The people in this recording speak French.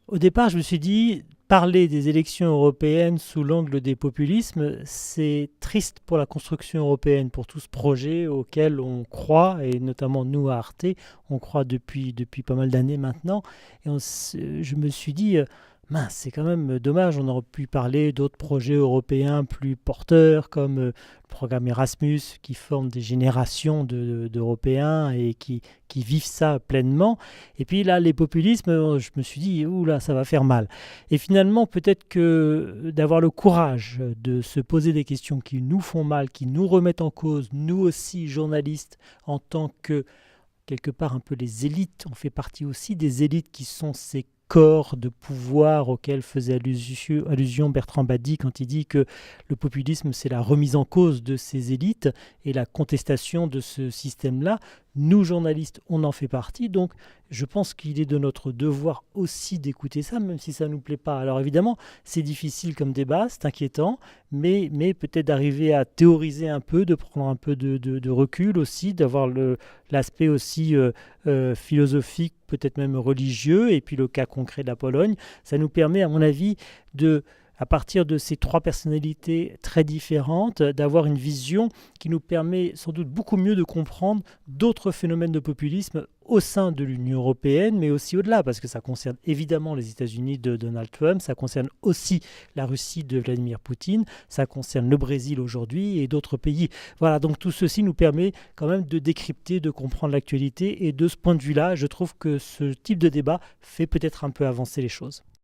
Au départ, je me suis dit, parler des élections européennes sous l'angle des populismes, c'est triste pour la construction européenne, pour tout ce projet auquel on croit, et notamment nous à Arte, on croit depuis pas mal d'années maintenant. Je me suis dit, mince, c'est quand même dommage, on aurait pu parler d'autres projets européens plus porteurs, comme le programme Erasmus, qui forme des générations d'Européens et qui vivent ça pleinement. Et puis là, les populismes, je me suis dit, ouh là, ça va faire mal. Et finalement, peut-être que d'avoir le courage de se poser des questions qui nous font mal, qui nous remettent en cause, nous aussi, journalistes, en tant que, quelque part, un peu les élites, on fait partie aussi des élites qui sont ces corps de pouvoir auquel faisait allusion Bertrand Badi quand il dit que le populisme, c'est la remise en cause de ces élites et la contestation de ce système-là. Nous, journalistes, on en fait partie, donc je pense qu'il est de notre devoir aussi d'écouter ça, même si ça ne nous plaît pas. Alors évidemment, c'est difficile comme débat, c'est inquiétant, mais peut-être d'arriver à théoriser un peu, de prendre un peu de recul aussi, d'avoir l'aspect aussi philosophique, peut-être même religieux, et puis le cas concret de la Pologne, ça nous permet, à mon avis, à partir de ces trois personnalités très différentes, d'avoir une vision qui nous permet sans doute beaucoup mieux de comprendre d'autres phénomènes de populisme au sein de l'Union européenne, mais aussi au-delà, parce que ça concerne évidemment les États-Unis de Donald Trump, ça concerne aussi la Russie de Vladimir Poutine, ça concerne le Brésil aujourd'hui et d'autres pays. Voilà, donc tout ceci nous permet quand même de décrypter, de comprendre l'actualité, et de ce point de vue-là, je trouve que ce type de débat fait peut-être un peu avancer les choses.